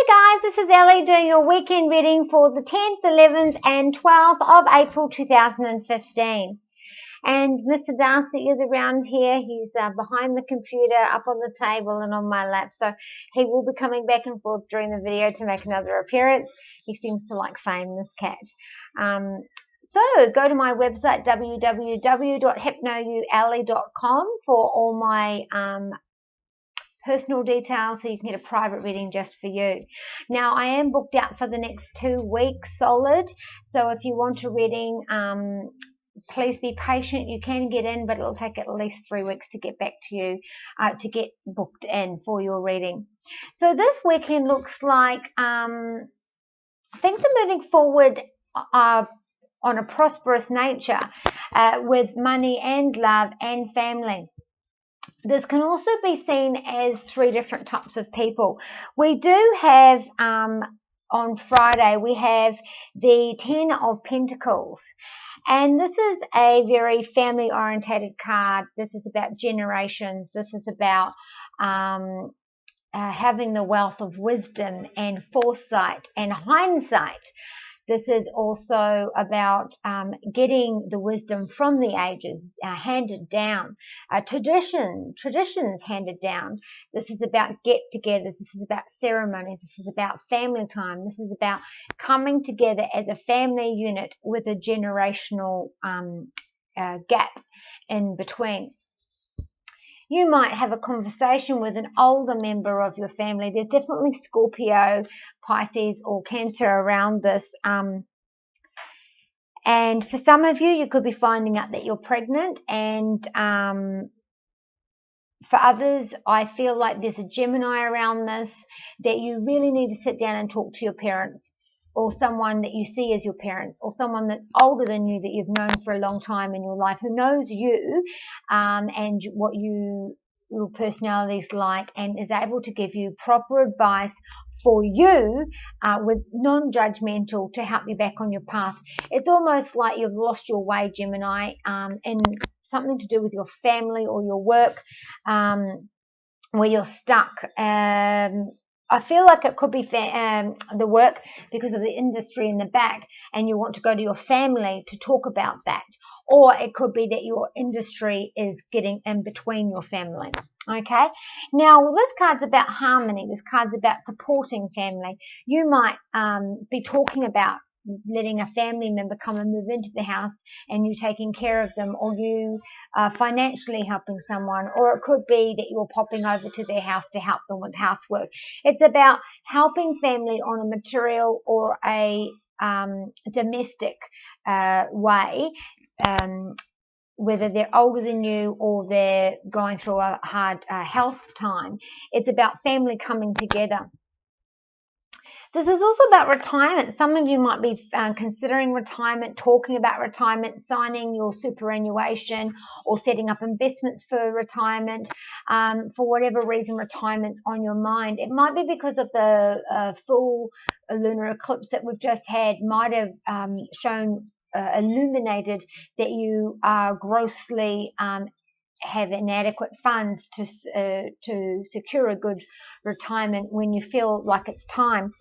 Hi guys, this is Ellie doing your weekend reading for the 10th, 11th and 12th of April 2015. And Mr. Darcy is around here. He's behind the computer, up on the table and on my lap. So he will be coming back and forth during the video to make another appearance. He seems to like fame, this cat. So go to my website, www.hypnoyouellie.com, for all my personal details, so you can get a private reading just for you. Now, I am booked out for the next 2 weeks solid, so if you want a reading, please be patient. You can get in, but it'll take at least 3 weeks to get back to you, to get booked in for your reading. So this weekend looks like things are moving forward on a prosperous nature with money and love and family. This can also be seen as 3 different types of people. We do have, on Friday, we have the 10 of Pentacles. And this is a very family-orientated card. This is about generations. This is about having the wealth of wisdom and foresight and hindsight. This is also about getting the wisdom from the ages handed down, traditions handed down. This is about get-togethers. This is about ceremonies. This is about family time. This is about coming together as a family unit with a generational gap in between. You might have a conversation with an older member of your family. There's definitely Scorpio, Pisces, or Cancer around this. And for some of you, you could be finding out that you're pregnant. And for others, I feel like there's a Gemini around this, that you really need to sit down and talk to your parents, or someone that you see as your parents, or someone that's older than you that you've known for a long time in your life, who knows you and what your personality is like, and is able to give you proper advice for you with non-judgmental, to help you back on your path. It's almost like you've lost your way, Gemini, in something to do with your family or your work, where you're stuck. I feel like it could be the work, because of the industry in the back, and you want to go to your family to talk about that. Or it could be that your industry is getting in between your family. Okay, now this card's about harmony. This card's about supporting family. You might be talking about letting a family member come and move into the house, and you taking care of them, or you financially helping someone, or it could be that you're popping over to their house to help them with housework. It's about helping family on a material or a domestic way, whether they're older than you or they're going through a hard health time. It's about family coming together. This is also about retirement. Some of you might be considering retirement, talking about retirement, signing your superannuation, or setting up investments for retirement. For whatever reason, retirement's on your mind. It might be because of the full lunar eclipse that we've just had, might have shown, illuminated, that you are grossly have inadequate funds to secure a good retirement when you feel like it's time.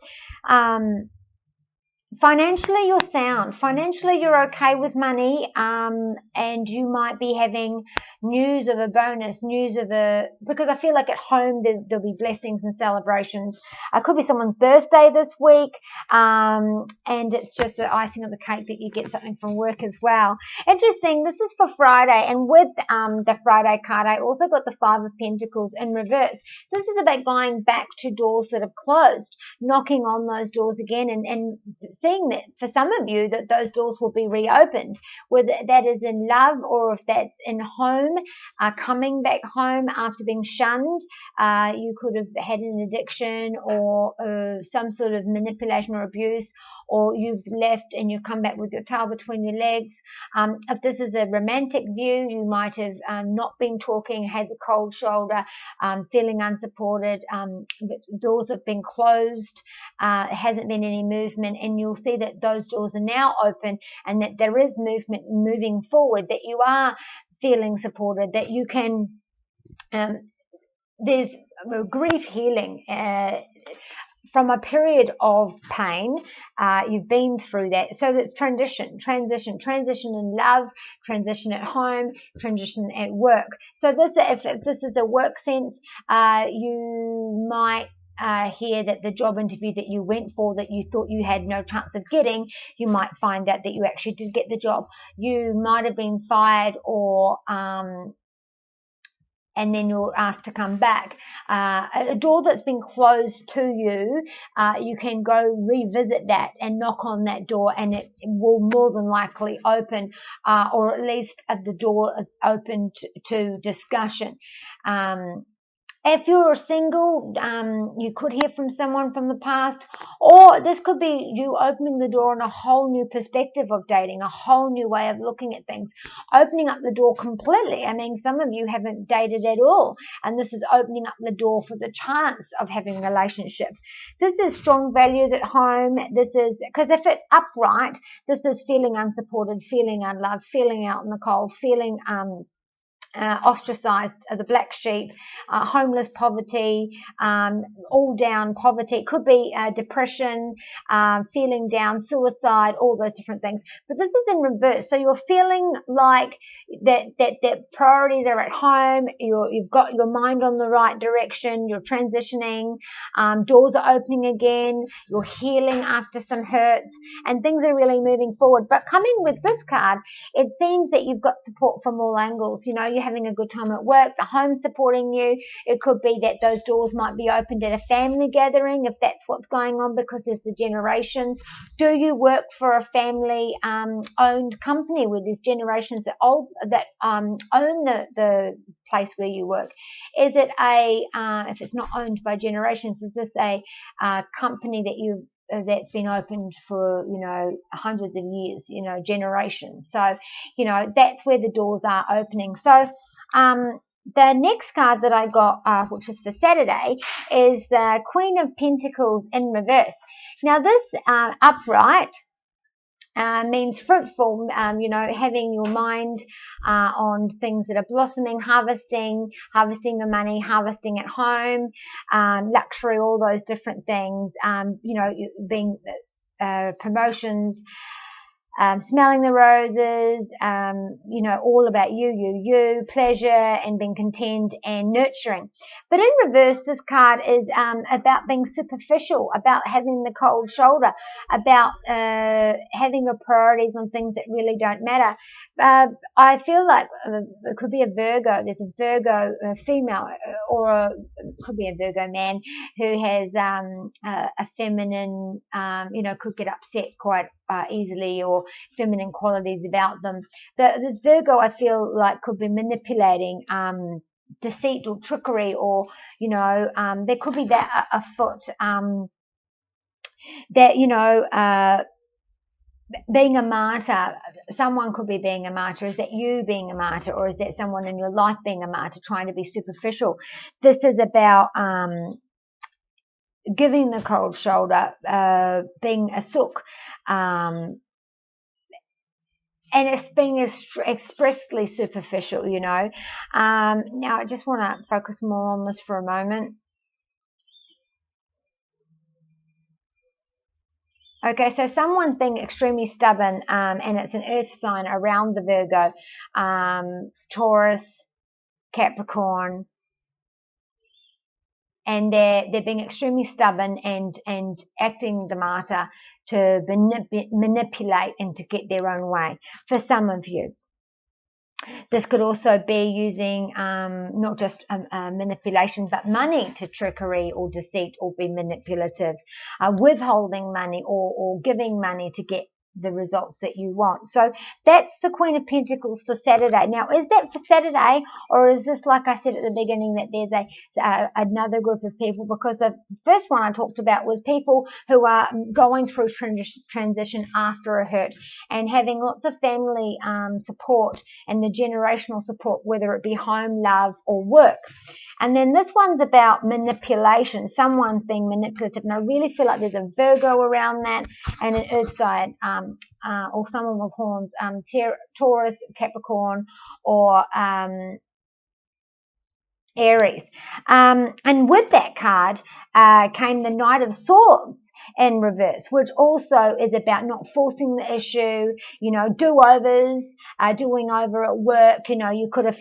Financially, you're sound. Financially, you're okay with money, and you might be having news of a bonus, because I feel like at home there'll be blessings and celebrations. It could be someone's birthday this week, and it's just the icing on the cake that you get something from work as well. Interesting, this is for Friday, and with the Friday card, I also got the 5 of Pentacles in reverse. This is about going back to doors that have closed, knocking on those doors again, and seeing that for some of you that those doors will be reopened, whether that is in love or if that's in home, coming back home after being shunned. You could have had an addiction or some sort of manipulation or abuse, or you've left and you've come back with your tail between your legs. If this is a romantic view, you might have not been talking, had the cold shoulder, feeling unsupported, doors have been closed, hasn't been any movement, and you'll see that those doors are now open, and that there is movement moving forward, that you are feeling supported, that you can, there's grief healing. from a period of pain. You've been through that. So it's transition in love, transition at home, transition at work. So this, if this is a work sense, you might hear that the job interview that you went for that you thought you had no chance of getting, you might find out that you actually did get the job. You might have been fired, or and then you're asked to come back. A door that's been closed to you, you can go revisit that and knock on that door, and it will more than likely open, or at least the door is open to discussion. If you're single, you could hear from someone from the past, or this could be you opening the door on a whole new perspective of dating, a whole new way of looking at things, opening up the door completely. I mean, some of you haven't dated at all, and this is opening up the door for the chance of having relationships. This is strong values at home. This is, because if it's upright, this is feeling unsupported, feeling unloved, feeling out in the cold, feeling ostracized, the black sheep, homeless, poverty, all down poverty. It could be depression, feeling down, suicide, all those different things. But this is in reverse. So you're feeling like that priorities are at home. You've got your mind on the right direction. You're transitioning. Doors are opening again. You're healing after some hurts, and things are really moving forward. But coming with this card, it seems that you've got support from all angles. You know, you're having a good time at work, the home's supporting you. It could be that those doors might be opened at a family gathering, if that's what's going on, because there's the generations. Do you work for a family owned company where there's generations that own the place where you work? Is it a if it's not owned by generations, is this a company that that's been opened for, you know, hundreds of years, you know, generations? So, you know, that's where the doors are opening. So the next card that I got, which is for Saturday, is the Queen of Pentacles in reverse. Now this upright means fruitful, you know, having your mind on things that are blossoming, harvesting the money, harvesting at home, luxury, all those different things, you know, being promotions, smelling the roses, you know, all about you, pleasure and being content and nurturing. But in reverse, this card is about being superficial, about having the cold shoulder, about having your priorities on things that really don't matter. I feel like it could be a Virgo. There's a Virgo female, or it could be a Virgo man who has a feminine, you know, could get upset quite easily, or feminine qualities about them. This Virgo, I feel like, could be manipulating, deceit or trickery, or, you know, there could be that afoot, that, you know, being a martyr. Someone could be being a martyr. Is that you being a martyr, or is that someone in your life being a martyr, trying to be superficial? This is about giving the cold shoulder, being a sook, and it's being expressly superficial, you know. Now I just want to focus more on this for a moment. Okay, so someone's being extremely stubborn, and it's an earth sign around the Virgo, Taurus, Capricorn, and they're being extremely stubborn and acting the martyr to manipulate and to get their own way. For some of you, this could also be using not just manipulation, but money to trickery or deceit, or be manipulative, withholding money or giving money to get the results that you want. So that's the Queen of Pentacles for Saturday. Now, is that for Saturday, or is this, like I said at the beginning, that there's another group of people? Because the first one I talked about was people who are going through transition after a hurt, and having lots of family support and the generational support, whether it be home, love, or work. And then this one's about manipulation. Someone's being manipulative, and I really feel like there's a Virgo around that, and an earth side, or someone with horns, Taurus, Capricorn, or Aries. And with that card came the Knight of Swords in reverse, which also is about not forcing the issue, you know, do-overs, doing over at work. You know, you could have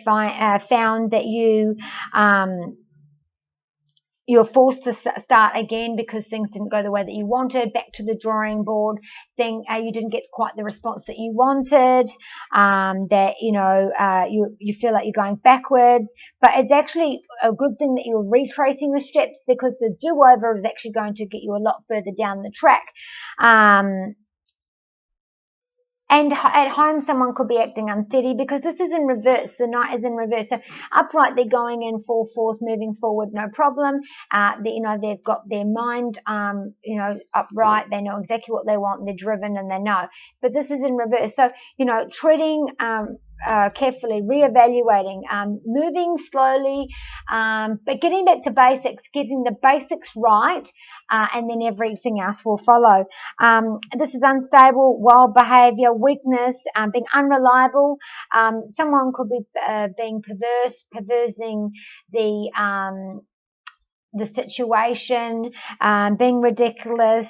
found that you're forced to start again because things didn't go the way that you wanted, back to the drawing board, you didn't get quite the response that you wanted, that, you know, you feel like you're going backwards, but it's actually a good thing that you're retracing the steps, because the do-over is actually going to get you a lot further down the track. And at home, someone could be acting unsteady because this is in reverse. The Knight is in reverse. So upright, they're going in full force, moving forward, no problem. You know, they've got their mind, you know, upright. They know exactly what they want. They're driven and they know. But this is in reverse. So, you know, treading carefully, reevaluating, moving slowly, but getting back to basics, getting the basics right, and then everything else will follow. This is unstable, wild behavior, weakness, being unreliable. Someone could be being perversing the situation, being ridiculous,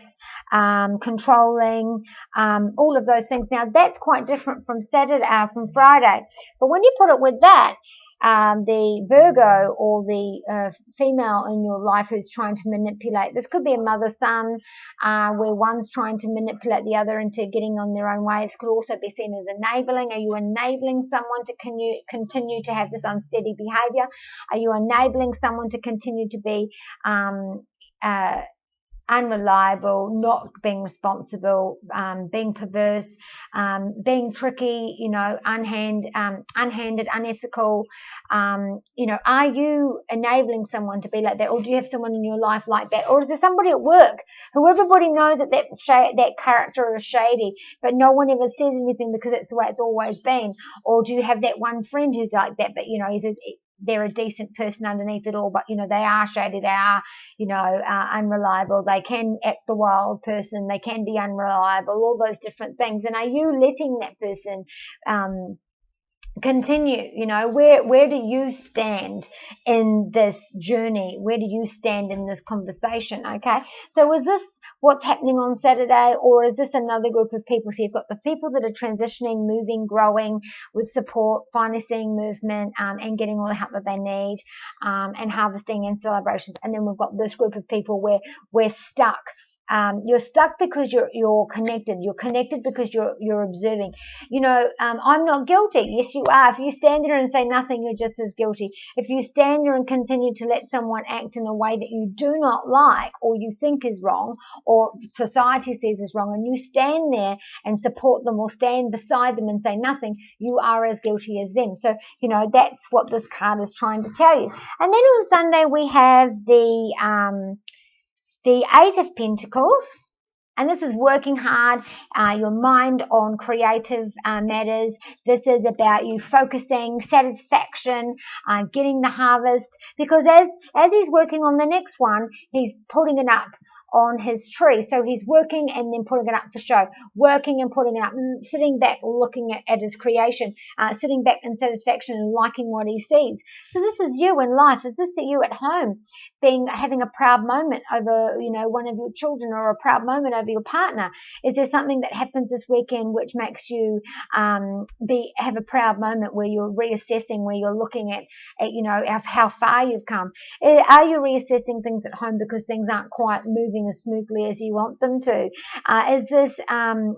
controlling, all of those things. Now that's quite different from from Friday. But when you put it with that, the Virgo or the female in your life who's trying to manipulate, this could be a mother-son, where one's trying to manipulate the other into getting on their own way. It could also be seen as enabling. Are you enabling someone to continue to have this unsteady behavior? Are you enabling someone to continue to be unreliable, not being responsible, being perverse, being tricky, you know, unhanded, unethical? You know, are you enabling someone to be like that, or do you have someone in your life like that, or is there somebody at work who everybody knows that character is shady, but no one ever says anything because it's the way it's always been? Or do you have that one friend who's like that, but you know, they're a decent person underneath it all, but you know, they are shady, they are, you know, unreliable, they can act the wild person, they can be unreliable, all those different things. And are you letting that person continue? You know, where do you stand in this journey? Where do you stand in this conversation? Okay, so is this what's happening on Saturday, or is this another group of people? So you've got the people that are transitioning, moving, growing with support, finally seeing movement, and getting all the help that they need, and harvesting and celebrations. And then we've got this group of people where we're stuck. You're stuck because you're connected. You're connected because you're observing. You know, I'm not guilty. Yes, you are. If you stand there and say nothing, you're just as guilty. If you stand there and continue to let someone act in a way that you do not like, or you think is wrong, or society says is wrong, and you stand there and support them or stand beside them and say nothing, you are as guilty as them. So, you know, that's what this card is trying to tell you. And then on Sunday we have the Eight of Pentacles, and this is working hard, your mind on creative matters. This is about you focusing, satisfaction, getting the harvest, because as he's working on the next one, he's putting it up on his tree. So he's working and then putting it up for show, working and putting it up, and sitting back looking at his creation, sitting back in satisfaction and liking what he sees. So this is you in life. Is this you at home, having a proud moment over, you know, one of your children, or a proud moment over your partner? Is there something that happens this weekend which makes you have a proud moment where you're reassessing, where you're looking at you know, how far you've come? Are you reassessing things at home because things aren't quite moving as smoothly as you want them to? Is this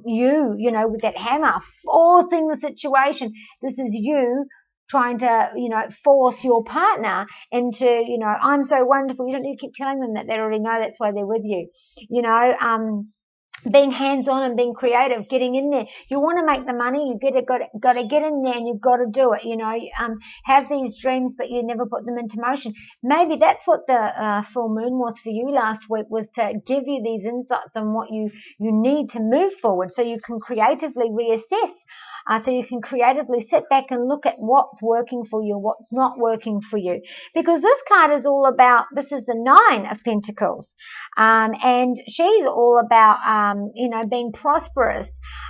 you know, with that hammer forcing the situation? This is you trying to, you know, force your partner into, you know, I'm so wonderful. You don't need to keep telling them that. They already know that's why they're with you. You know, being hands-on and being creative, getting in there. You want to make the money, you got to get in there, and you've got to do it. You know, have these dreams, but you never put them into motion. Maybe that's what the full moon was for you last week, was to give you these insights on what you need to move forward, so you can creatively reassess. So you can creatively sit back and look at what's working for you, what's not working for you. Because this card is all about, this is the Nine of Pentacles. And she's all about, you know, being prosperous,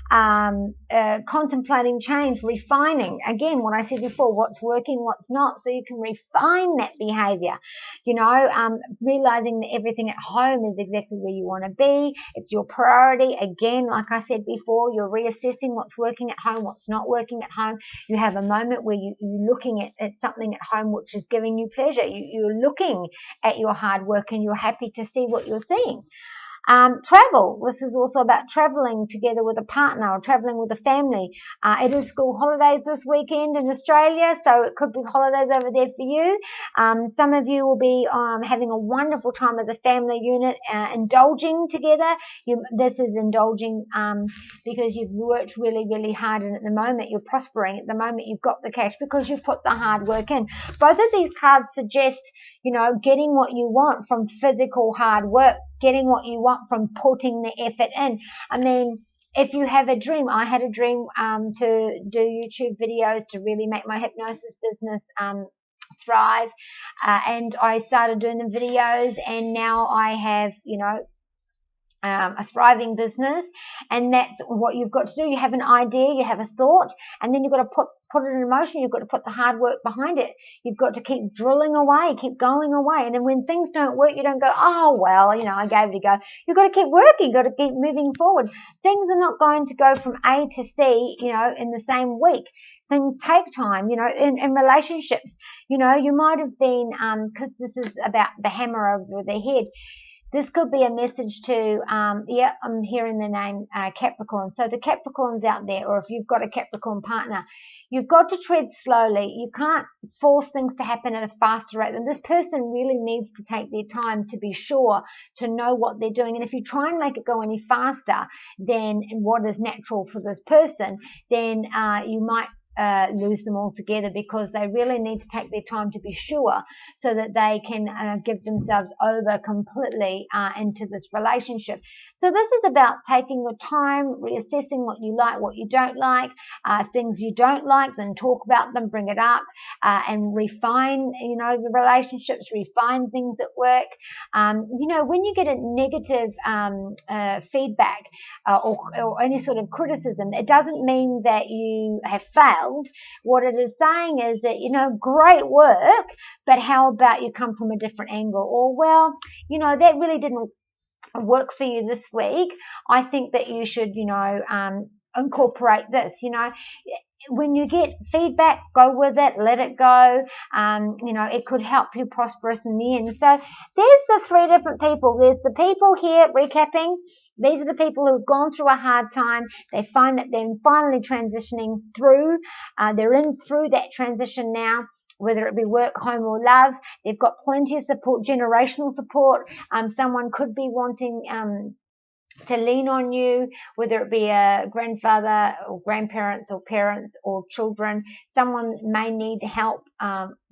contemplating change, refining. Again, what I said before, what's working, what's not, so you can refine that behavior. Realizing that everything at home is exactly where you want to be. It's your priority. Again, like I said before, you're reassessing what's working at home, what's not working at home. You have a moment where you're looking at something at home which is giving you pleasure. You're looking at your hard work and you're happy to see what you're seeing. Travel. This is also about traveling together with a partner or traveling with a family. It is school holidays this weekend in Australia, so it could be holidays over there for you. Some of you will be having a wonderful time as a family unit, indulging together. This is indulging because you've worked really, really hard, and at the moment you're prospering. At the moment you've got the cash because you've put the hard work in. Both of these cards suggest, getting what you want from physical hard work, getting what you want from putting the effort in. I mean, if you have a dream, I had a dream to do YouTube videos to really make my hypnosis business thrive, and I started doing the videos, and now I have, a thriving business. And that's what you've got to do. You have an idea, you have a thought, and then you've got to put it in motion. You've got to put the hard work behind it. You've got to keep drilling away, keep going away. And then when things don't work, you don't go, oh, well, I gave it a go. You've got to keep working. You've got to keep moving forward. Things are not going to go from A to C, in the same week. Things take time, in relationships. You might have been, because this is about the hammer over the head, this could be a message to, I'm hearing the name Capricorn. So the Capricorns out there, or if you've got a Capricorn partner, you've got to tread slowly. You can't force things to happen at a faster rate. And this person really needs to take their time to be sure, to know what they're doing. And if you try and make it go any faster than what is natural for this person, then you might lose them altogether, because they really need to take their time to be sure, so that they can give themselves over completely into this relationship. So this is about taking your time, reassessing what you like, what you don't like, things you don't like, then talk about them, bring it up, and refine, the relationships, refine things at work. When you get a negative feedback or any sort of criticism, it doesn't mean that you have failed. What it is saying is that, great work, but how about you come from a different angle? Or, well, that really didn't work for you this week. I think that you should, incorporate this. When you get feedback, go with it, let it go. It could help you prosperous in the end. So there's the three different people. There's the people here, recapping. These are the people who've gone through a hard time. They find that they're finally transitioning through. They're through that transition now, whether it be work, home, or love. They've got plenty of support, generational support. Someone could be wanting to lean on you, whether it be a grandfather or grandparents or parents or children. Someone may need help,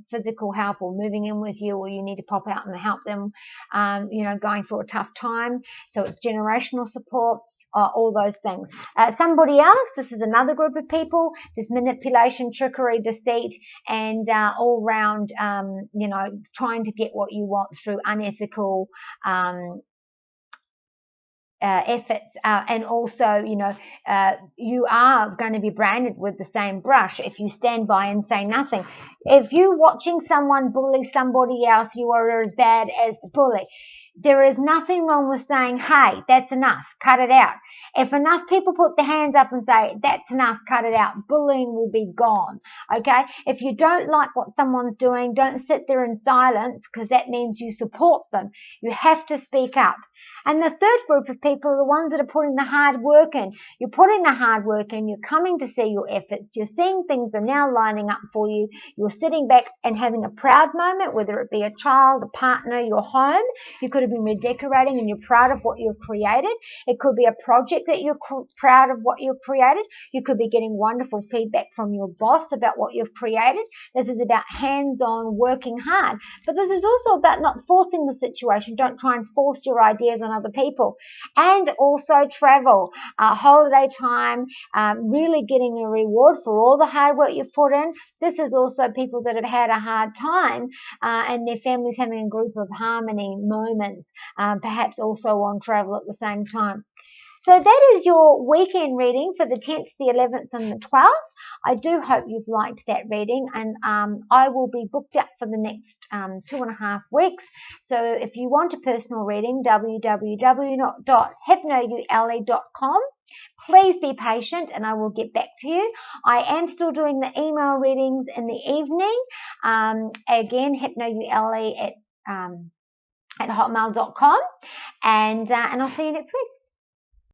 physical help, or moving in with you, or you need to pop out and help them, going through a tough time. So it's generational support. All those things. Somebody else, this is another group of people. There's manipulation, trickery, deceit, and all round, trying to get what you want through unethical efforts, and also, you are going to be branded with the same brush if you stand by and say nothing. If you're watching someone bully somebody else, you are as bad as the bully. There is nothing wrong with saying, hey, that's enough, cut it out. If enough people put their hands up and say, that's enough, cut it out, bullying will be gone, okay? If you don't like what someone's doing, don't sit there in silence, because that means you support them. You have to speak up. And the third group of people are the ones that are putting the hard work in. You're putting the hard work in. You're coming to see your efforts. You're seeing things are now lining up for you. You're sitting back and having a proud moment, whether it be a child, a partner, your home. You could have been redecorating and you're proud of what you've created. It could be a project that you're proud of what you've created. You could be getting wonderful feedback from your boss about what you've created. This is about hands-on working hard. But this is also about not forcing the situation. Don't try and force your ideas on other people. And also travel, holiday time, really getting a reward for all the hard work you've put in. This is also people that have had a hard time, and their families having a group of harmony moments, perhaps also on travel at the same time. So that is your weekend reading for the 10th, the 11th and the 12th. I do hope you've liked that reading, and I will be booked up for the next 2.5 weeks. So if you want a personal reading, www.hypnoyouellie.com. Please be patient and I will get back to you. I am still doing the email readings in the evening. Again, hypnoyouellie at hotmail.com, and I'll see you next week.